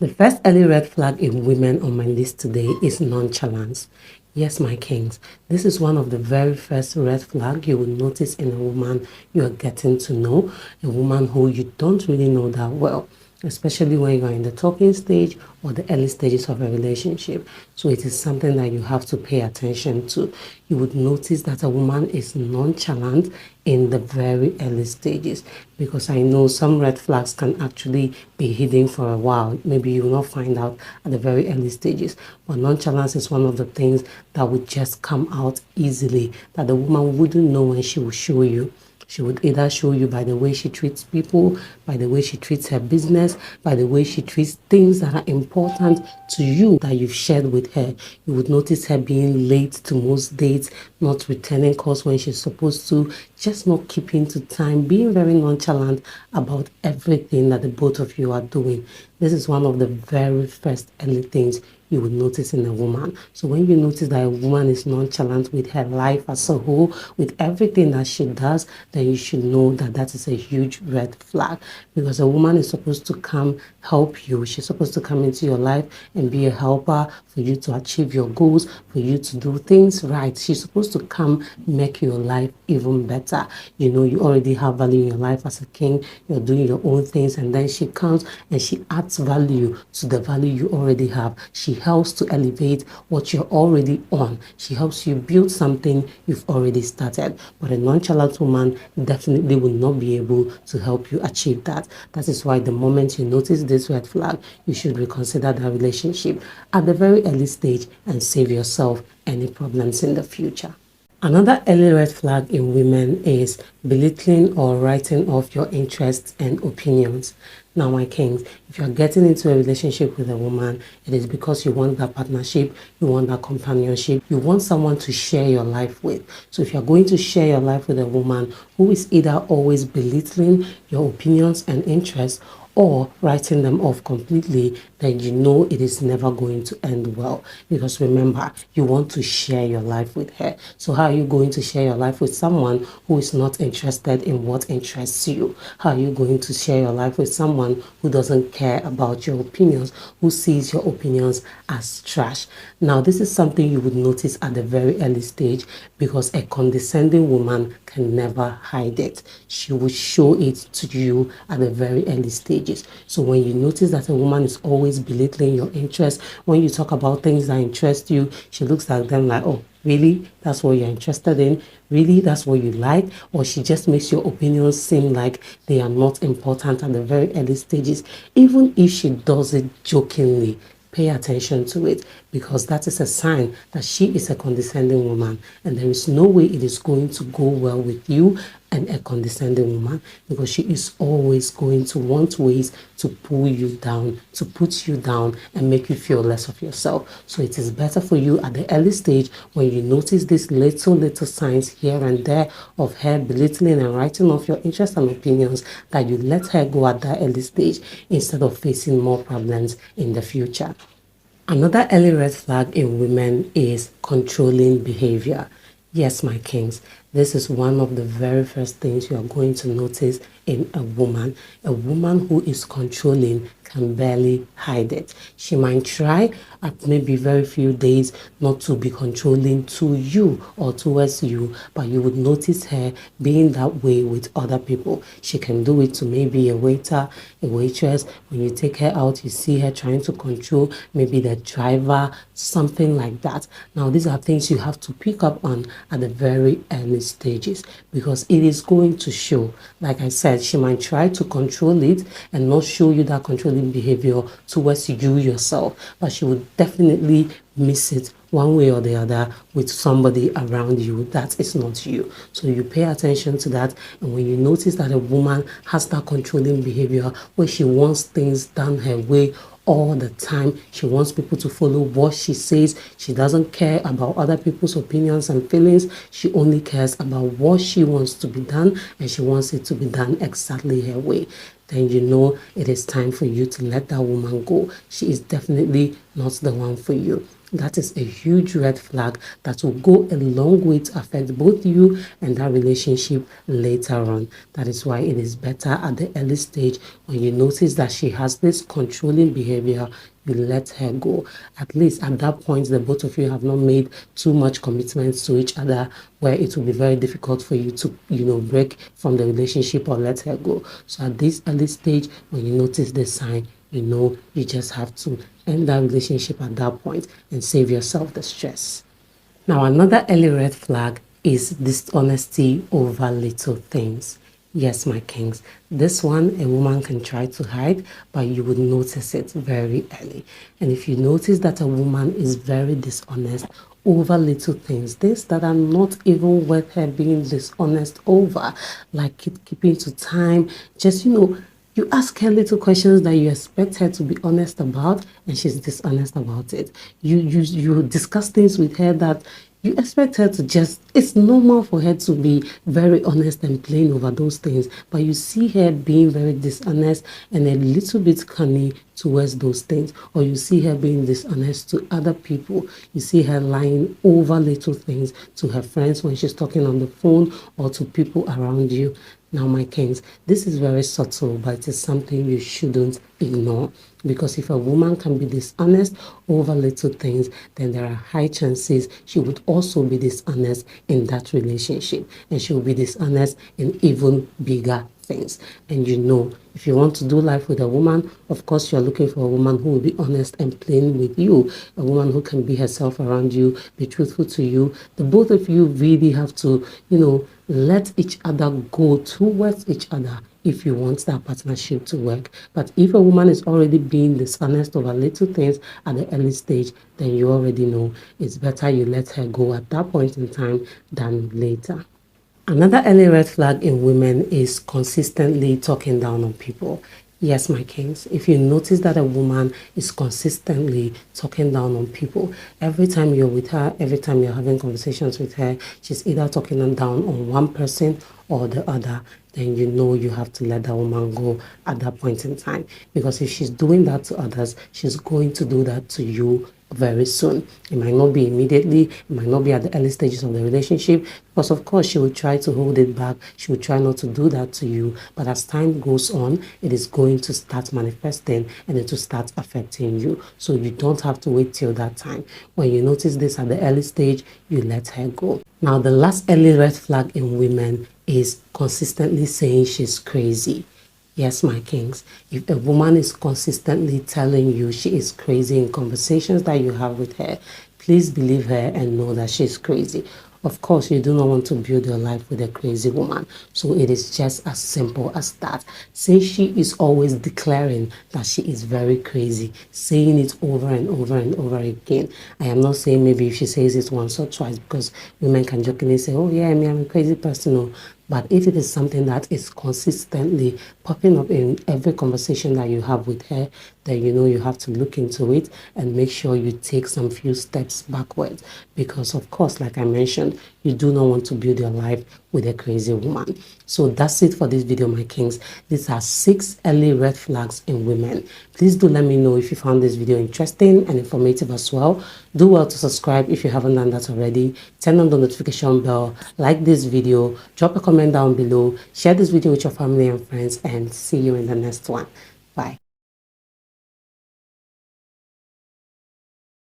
The first early red flag in women on my list today is nonchalance. Yes, my kings, this is one of the very first red flag you will notice in a woman you are getting to know, a woman who you don't really know that well, especially when you are in the talking stage or the early stages of a relationship. So it is something that you have to pay attention to. You would notice that a woman is nonchalant in the very early stages, because I know some red flags can actually be hidden for a while. Maybe you will not find out at the very early stages, but nonchalance is one of the things that would just come out easily, that the woman wouldn't know when she will show you. She would either show you by the way she treats people, by the way she treats her business, by the way she treats things that are important to you that you've shared with her. You would notice her being late to most dates, not returning calls when she's supposed to, just not keeping to time, being very nonchalant about everything that the both of you are doing. This is one of the very first early things you will notice in a woman. So when you notice that a woman is nonchalant with her life as a whole, with everything that she does, then you should know that that is a huge red flag, because a woman is supposed to come help you. She's supposed to come into your life and be a helper for you to achieve your goals, for you to do things right. She's supposed to come make your life even better. You know, you already have value in your life as a king. You're doing your own things, and then she comes and she adds value to the value you already have. She helps to elevate what you're already on. She helps you build something you've already started. But a nonchalant woman definitely will not be able to help you achieve that. That is why the moment you notice this red flag, you should reconsider that relationship at the very early stage and save yourself any problems in the future. Another early red flag in women is belittling or writing off your interests and opinions. Now, my kings, if you're getting into a relationship with a woman, it is because you want that partnership, you want that companionship, you want someone to share your life with. So if you're going to share your life with a woman who is either always belittling your opinions and interests or writing them off completely, then you know it is never going to end well. Because remember, you want to share your life with her. So how are you going to share your life with someone who is not interested in what interests you? How are you going to share your life with someone who doesn't care about your opinions, who sees your opinions as trash? Now, this is something you would notice at the very early stage, because a condescending woman can never hide it. She will show it to you at the very early stages. So when you notice that a woman is always belittling your interests, when you talk about things that interest you, she looks at them like, oh, really? That's what you're interested in? Really? That's what you like? Or she just makes your opinions seem like they are not important at the very early stages. Even if she does it jokingly, pay attention to it, because that is a sign that she is a condescending woman, and there is no way it is going to go well with you and a condescending woman, because she is always going to want ways to pull you down, to put you down and make you feel less of yourself. So it is better for you at the early stage, when you notice these little signs here and there of her belittling and writing off your interests and opinions, that you let her go at that early stage instead of facing more problems in the future. Another early red flag in women is controlling behavior. Yes, my kings, this is one of the very first things you are going to notice in a woman. A woman who is controlling can barely hide it. She might try at maybe very few days not to be controlling to you or towards you, but you would notice her being that way with other people. She can do it to maybe a waiter, a waitress. When you take her out, you see her trying to control maybe the driver, something like that. Now, these are things you have to pick up on at the very early stages, because it is going to show. Like I said, she might try to control it and not show you that controlling behavior towards you yourself, but she would definitely miss it one way or the other with somebody around you that is not you. So you pay attention to that, and when you notice that a woman has that controlling behavior where she wants things done her way all the time, she wants people to follow what she says, she doesn't care about other people's opinions and feelings, she only cares about what she wants to be done, and she wants it to be done exactly her way. then you know it is time for you to let that woman go. She is definitely not the one for you. That is a huge red flag that will go a long way to affect both you and that relationship later on. That is why it is better at the early stage, when you notice that she has this controlling behavior, you let her go. At least at that point, the both of you have not made too much commitments to each other, where it will be very difficult for you to, break from the relationship or let her go. So at this early stage, when you notice the sign, you just have to end that relationship at that point and save yourself the stress. Now, another early red flag is dishonesty over little things. Yes, my kings, this one a woman can try to hide, but you would notice it very early. And if you notice that a woman is very dishonest over little things that are not even worth her being dishonest over, like keeping to time, just, you ask her little questions that you expect her to be honest about, and she's dishonest about it. You discuss things with her that you expect her to just, it's normal for her to be very honest and plain over those things, but you see her being very dishonest and a little bit cunning towards those things, or you see her being dishonest to other people. You see her lying over little things to her friends when she's talking on the phone, or to people around you. Now, my kings, this is very subtle, but it is something you shouldn't ignore. Because if a woman can be dishonest over little things, then there are high chances she would also be dishonest in that relationship. And she will be dishonest in even bigger things. And if you want to do life with a woman, of course, you're looking for a woman who will be honest and plain with you. A woman who can be herself around you, be truthful to you. The both of you really have to, let each other go towards each other if you want that partnership to work. But if a woman is already being dishonest over little things at the early stage, then you already know it's better you let her go at that point in time than later. Another early red flag in women is consistently talking down on people. Yes, my kings, if you notice that a woman is consistently talking down on people, every time you're with her, every time you're having conversations with her, she's either talking down on one person or the other, then you have to let that woman go at that point in time. Because if she's doing that to others, she's going to do that to you very soon. It might not be immediately, it might not be at the early stages of the relationship, because of course she will try to hold it back, she will try not to do that to you, but as time goes on, it is going to start manifesting and it will start affecting you. So you don't have to wait till that time. When you notice this at the early stage, you let her go. Now, the last early red flag in women is consistently saying she's crazy. Yes, my kings, if a woman is consistently telling you she is crazy in conversations that you have with her, please believe her and know that she's crazy. Of course, you do not want to build your life with a crazy woman. So it is just as simple as that. Say she is always declaring that she is very crazy, saying it over and over and over again. I am not saying maybe if she says it once or twice, because women can jokingly say, oh yeah, I'm a crazy person. No. But if it is something that is consistently popping up in every conversation that you have with her, then you have to look into it and make sure you take some few steps backwards. Because of course, like I mentioned, you do not want to build your life with a crazy woman. So that's it for this video, my kings. These are 6 early red flags in women. Please do let me know if you found this video interesting and informative as well. Do well to subscribe if you haven't done that already. Turn on the notification bell, like this video, drop a comment down below, share this video with your family and friends, and see you in the next one.